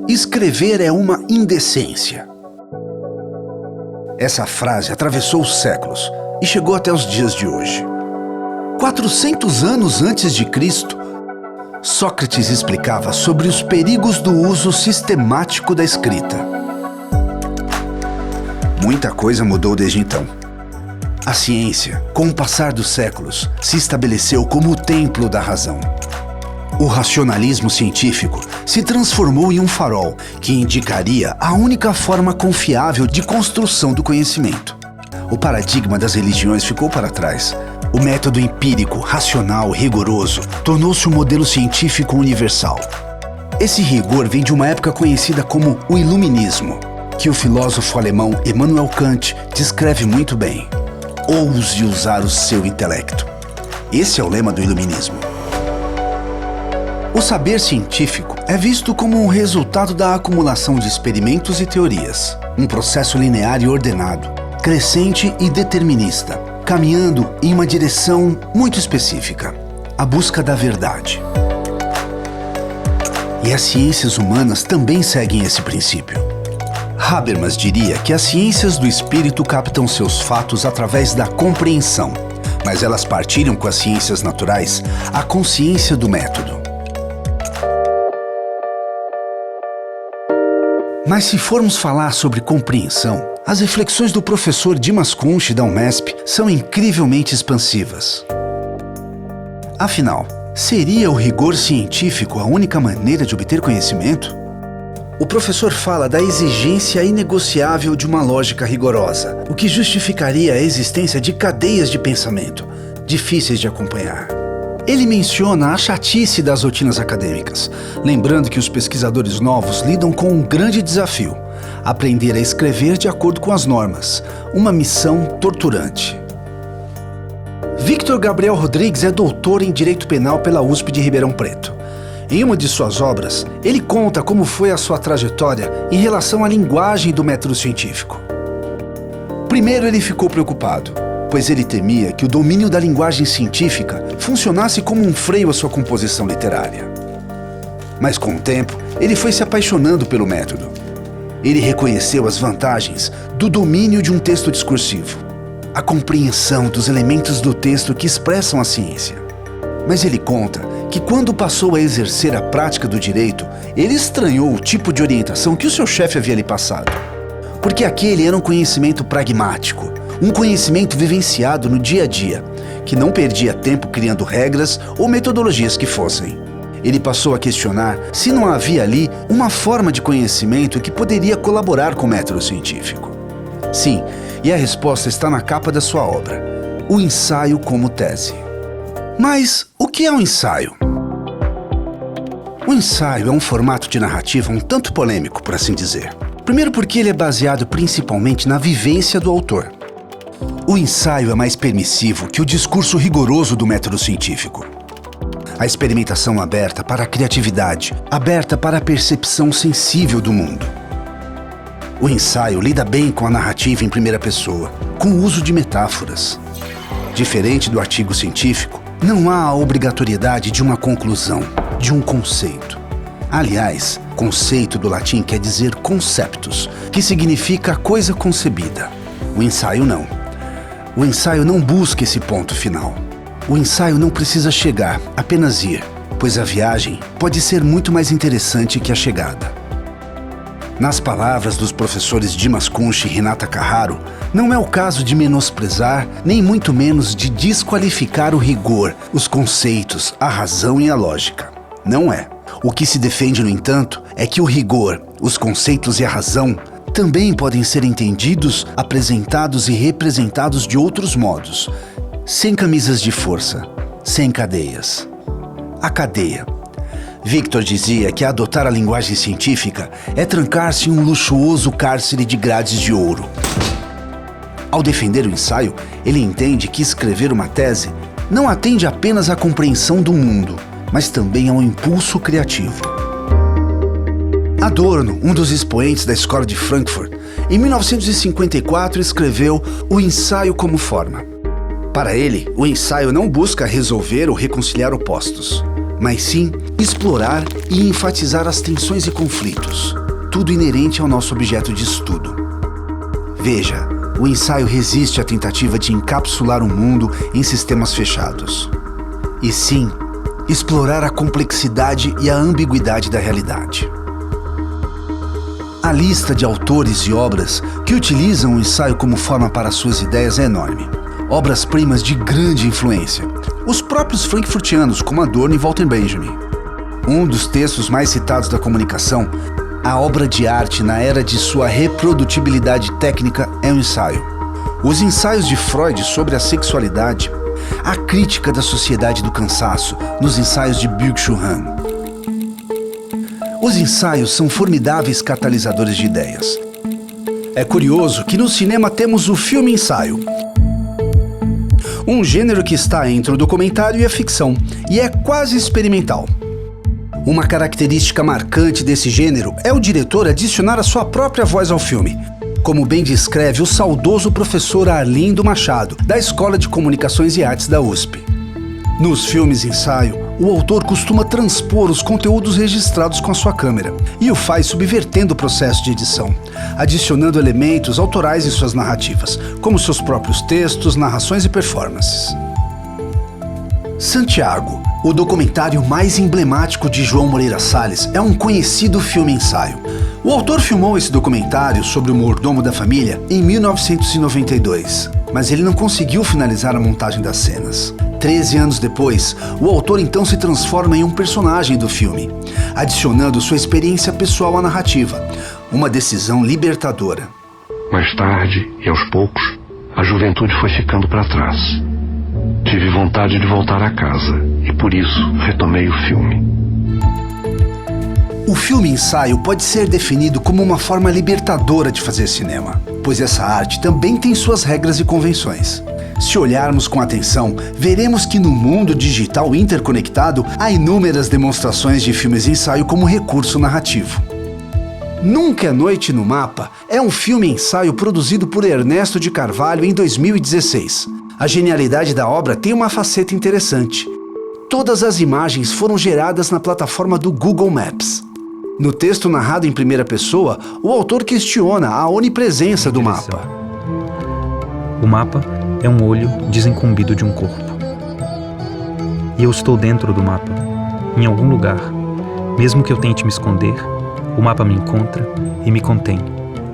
Escrever é uma indecência. Essa frase atravessou os séculos e chegou até os dias de hoje. 400 anos antes de Cristo, Sócrates explicava sobre os perigos do uso sistemático da escrita. Muita coisa mudou desde então. A ciência, com o passar dos séculos, se estabeleceu como o templo da razão. O racionalismo científico se transformou em um farol que indicaria a única forma confiável de construção do conhecimento. O paradigma das religiões ficou para trás. O método empírico, racional, rigoroso, tornou-se um modelo científico universal. Esse rigor vem de uma época conhecida como o Iluminismo, que o filósofo alemão Immanuel Kant descreve muito bem. Ouse usar o seu intelecto. Esse é o lema do Iluminismo. O saber científico é visto como um resultado da acumulação de experimentos e teorias, um processo linear e ordenado, crescente e determinista, caminhando em uma direção muito específica, a busca da verdade. E as ciências humanas também seguem esse princípio. Habermas diria que as ciências do espírito captam seus fatos através da compreensão, mas elas partilham com as ciências naturais a consciência do método. Mas se formos falar sobre compreensão, as reflexões do professor Dimas Kunsch da Unesp são incrivelmente expansivas. Afinal, seria o rigor científico a única maneira de obter conhecimento? O professor fala da exigência inegociável de uma lógica rigorosa, o que justificaria a existência de cadeias de pensamento, difíceis de acompanhar. Ele menciona a chatice das rotinas acadêmicas, lembrando que os pesquisadores novos lidam com um grande desafio: aprender a escrever de acordo com as normas, uma missão torturante. Victor Gabriel Rodrigues é doutor em Direito Penal pela USP de Ribeirão Preto. Em uma de suas obras, ele conta como foi a sua trajetória em relação à linguagem do método científico. Primeiro, ele ficou preocupado, pois ele temia que o domínio da linguagem científica funcionasse como um freio à sua composição literária. Mas com o tempo, ele foi se apaixonando pelo método. Ele reconheceu as vantagens do domínio de um texto discursivo, a compreensão dos elementos do texto que expressam a ciência. Mas ele conta que quando passou a exercer a prática do direito, ele estranhou o tipo de orientação que o seu chefe havia lhe passado. Porque aquele era um conhecimento pragmático, um conhecimento vivenciado no dia a dia, que não perdia tempo criando regras ou metodologias que fossem. Ele passou a questionar se não havia ali uma forma de conhecimento que poderia colaborar com o método científico. Sim, e a resposta está na capa da sua obra, O Ensaio como Tese. Mas o que é um ensaio? O ensaio é um formato de narrativa um tanto polêmico, por assim dizer. Primeiro porque ele é baseado principalmente na vivência do autor. O ensaio é mais permissivo que o discurso rigoroso do método científico. A experimentação aberta para a criatividade, aberta para a percepção sensível do mundo. O ensaio lida bem com a narrativa em primeira pessoa, com o uso de metáforas. Diferente do artigo científico, não há a obrigatoriedade de uma conclusão, de um conceito. Aliás, conceito do latim quer dizer conceptus, que significa coisa concebida. O ensaio não. O ensaio não busca esse ponto final. O ensaio não precisa chegar, apenas ir, pois a viagem pode ser muito mais interessante que a chegada. Nas palavras dos professores Dimas Kunsch e Renata Carraro, não é o caso de menosprezar, nem muito menos de desqualificar o rigor, os conceitos, a razão e a lógica. Não é. O que se defende, no entanto, é que o rigor, os conceitos e a razão também podem ser entendidos, apresentados e representados de outros modos, sem camisas de força, sem cadeias. A cadeia. Victor dizia que adotar a linguagem científica é trancar-se em um luxuoso cárcere de grades de ouro. Ao defender o ensaio, ele entende que escrever uma tese não atende apenas à compreensão do mundo, mas também ao impulso criativo. Adorno, um dos expoentes da Escola de Frankfurt, em 1954 escreveu O Ensaio como Forma. Para ele, o ensaio não busca resolver ou reconciliar opostos. mas sim explorar e enfatizar as tensões e conflitos, tudo inerente ao nosso objeto de estudo. Veja, o ensaio resiste à tentativa de encapsular o mundo em sistemas fechados, e sim explorar a complexidade e a ambiguidade da realidade. A lista de autores e obras que utilizam o ensaio como forma para suas ideias é enorme. Obras-primas de grande influência. Os próprios frankfurtianos, como Adorno e Walter Benjamin. Um dos textos mais citados da comunicação, a obra de arte na era de sua reprodutibilidade técnica, é um ensaio. Os ensaios de Freud sobre a sexualidade, a crítica da sociedade do cansaço, nos ensaios de Byung-Chul Han. Os ensaios são formidáveis catalisadores de ideias. É curioso que no cinema temos o filme-ensaio, um gênero que está entre o documentário e a ficção, e é quase experimental. Uma característica marcante desse gênero é o diretor adicionar a sua própria voz ao filme, como bem descreve o saudoso professor Arlindo Machado, da Escola de Comunicações e Artes da USP. Nos filmes-ensaio, o autor costuma transpor os conteúdos registrados com a sua câmera e o faz subvertendo o processo de edição, adicionando elementos autorais em suas narrativas, como seus próprios textos, narrações e performances. Santiago, o documentário mais emblemático de João Moreira Salles, é um conhecido filme-ensaio. O autor filmou esse documentário sobre o mordomo da família em 1992, mas ele não conseguiu finalizar a montagem das cenas. 13 anos depois, o autor então se transforma em um personagem do filme, adicionando sua experiência pessoal à narrativa, uma decisão libertadora. Mais tarde, e aos poucos, a juventude foi ficando para trás. Tive vontade de voltar a casa e por isso retomei o filme. O filme-ensaio pode ser definido como uma forma libertadora de fazer cinema, pois essa arte também tem suas regras e convenções. Se olharmos com atenção, veremos que no mundo digital interconectado há inúmeras demonstrações de filmes-ensaio como recurso narrativo. Nunca é Noite no Mapa é um filme-ensaio produzido por Ernesto de Carvalho em 2016. A genialidade da obra tem uma faceta interessante. Todas as imagens foram geradas na plataforma do Google Maps. No texto narrado em primeira pessoa, o autor questiona a onipresença do mapa. O mapa é um olho desincumbido de um corpo. E eu estou dentro do mapa, em algum lugar. Mesmo que eu tente me esconder, o mapa me encontra e me contém.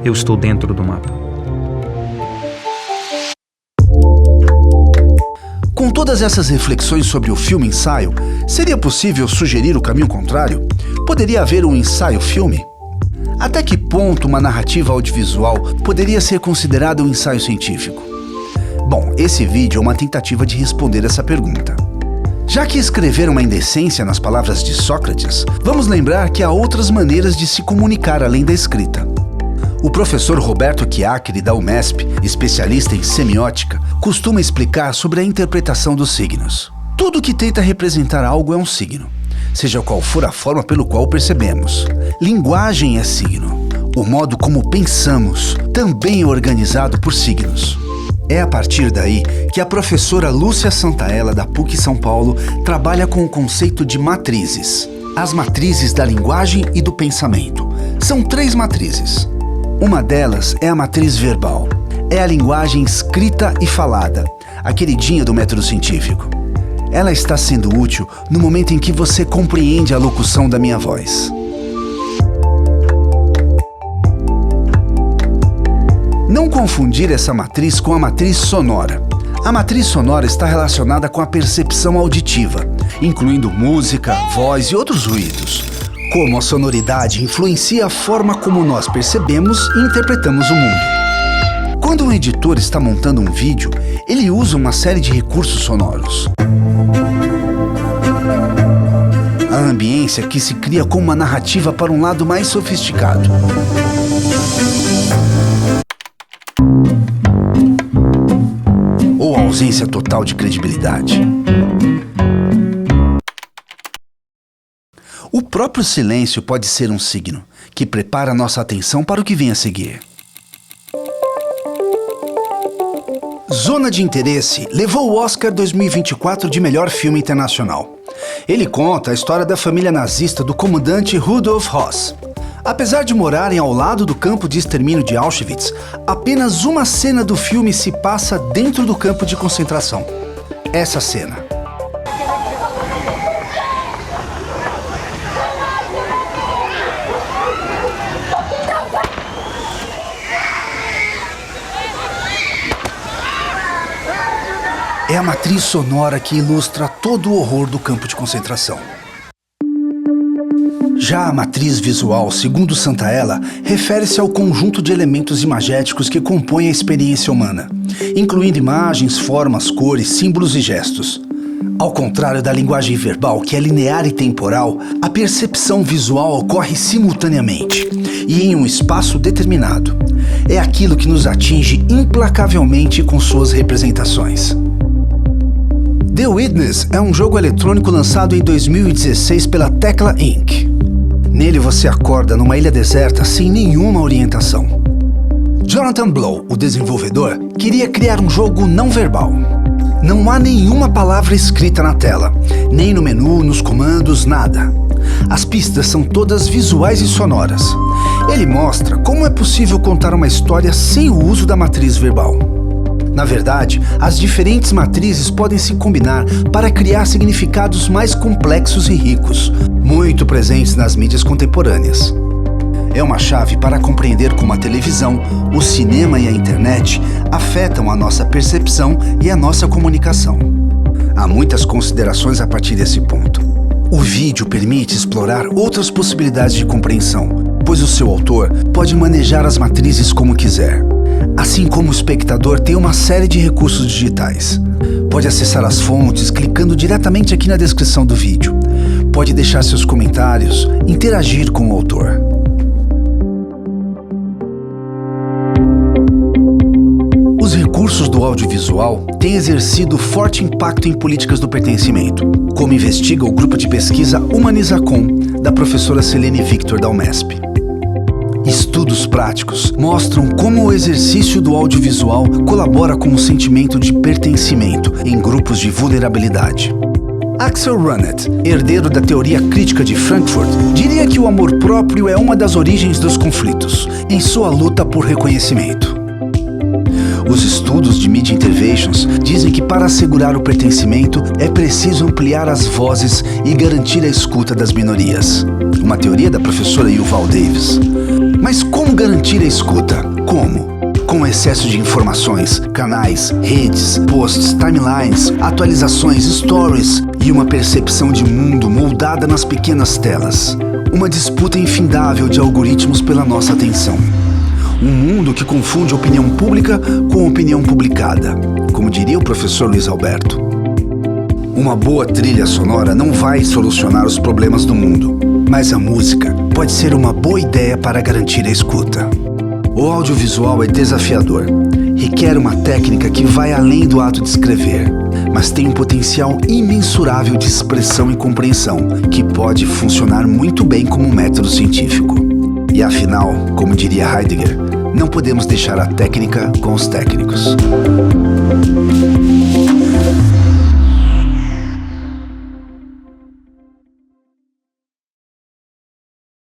Eu estou dentro do mapa. Com todas essas reflexões sobre o filme-ensaio, seria possível sugerir o caminho contrário? Poderia haver um ensaio-filme? Até que ponto uma narrativa audiovisual poderia ser considerada um ensaio científico? Bom, esse vídeo é uma tentativa de responder essa pergunta. Já que escreveram uma indecência nas palavras de Sócrates, vamos lembrar que há outras maneiras de se comunicar além da escrita. O professor Roberto Chiacchieri, da UMESP, especialista em semiótica, costuma explicar sobre a interpretação dos signos. Tudo que tenta representar algo é um signo, seja qual for a forma pelo qual o percebemos. Linguagem é signo. O modo como pensamos também é organizado por signos. É a partir daí que a professora Lúcia Santaella, da PUC São Paulo, trabalha com o conceito de matrizes. As matrizes da linguagem e do pensamento. São 3 matrizes. Uma delas é a matriz verbal. É a linguagem escrita e falada, a queridinha do método científico. Ela está sendo útil no momento em que você compreende a locução da minha voz. Não confundir essa matriz com a matriz sonora. A matriz sonora está relacionada com a percepção auditiva, incluindo música, voz e outros ruídos. Como a sonoridade influencia a forma como nós percebemos e interpretamos o mundo. Quando um editor está montando um vídeo, ele usa uma série de recursos sonoros. A ambiência que se cria com uma narrativa para um lado mais sofisticado. Ou a ausência total de credibilidade. O próprio silêncio pode ser um signo, que prepara nossa atenção para o que vem a seguir. Zona de Interesse levou o Oscar 2024 de melhor filme internacional. Ele conta a história da família nazista do comandante Rudolf Höss. Apesar de morarem ao lado do campo de extermínio de Auschwitz, apenas uma cena do filme se passa dentro do campo de concentração. Essa cena. É a matriz sonora que ilustra todo o horror do campo de concentração. Já a matriz visual, segundo Santaella, refere-se ao conjunto de elementos imagéticos que compõem a experiência humana, incluindo imagens, formas, cores, símbolos e gestos. Ao contrário da linguagem verbal, que é linear e temporal, a percepção visual ocorre simultaneamente e em um espaço determinado. É aquilo que nos atinge implacavelmente com suas representações. The Witness é um jogo eletrônico lançado em 2016 pela Tecla Inc. Nele você acorda numa ilha deserta sem nenhuma orientação. Jonathan Blow, o desenvolvedor, queria criar um jogo não verbal. Não há nenhuma palavra escrita na tela, nem no menu, nos comandos, nada. As pistas são todas visuais e sonoras. Ele mostra como é possível contar uma história sem o uso da matriz verbal. Na verdade, as diferentes matrizes podem se combinar para criar significados mais complexos e ricos, muito presentes nas mídias contemporâneas. É uma chave para compreender como a televisão, o cinema e a internet afetam a nossa percepção e a nossa comunicação. Há muitas considerações a partir desse ponto. O vídeo permite explorar outras possibilidades de compreensão, pois o seu autor pode manejar as matrizes como quiser. Assim como o espectador tem uma série de recursos digitais. Pode acessar as fontes clicando diretamente aqui na descrição do vídeo. Pode deixar seus comentários, interagir com o autor. Os recursos do audiovisual têm exercido forte impacto em políticas do pertencimento, como investiga o grupo de pesquisa Humanizacom, da professora Selene Victor da Unesp. Estudos práticos mostram como o exercício do audiovisual colabora com o sentimento de pertencimento em grupos de vulnerabilidade. Axel Honneth, herdeiro da teoria crítica de Frankfurt, diria que o amor próprio é uma das origens dos conflitos, em sua luta por reconhecimento. Os estudos de Media Interventions dizem que para assegurar o pertencimento é preciso ampliar as vozes e garantir a escuta das minorias. Uma teoria da professora Yuval Davis. Mas como garantir a escuta? Como? Com excesso de informações, canais, redes, posts, timelines, atualizações, stories e uma percepção de mundo moldada nas pequenas telas. Uma disputa infindável de algoritmos pela nossa atenção. Um mundo que confunde opinião pública com opinião publicada, como diria o professor Luiz Alberto. Uma boa trilha sonora não vai solucionar os problemas do mundo, mas a música pode ser uma boa ideia para garantir a escuta. O audiovisual é desafiador, requer uma técnica que vai além do ato de escrever, mas tem um potencial imensurável de expressão e compreensão, que pode funcionar muito bem como método científico. E afinal, como diria Heidegger, não podemos deixar a técnica com os técnicos.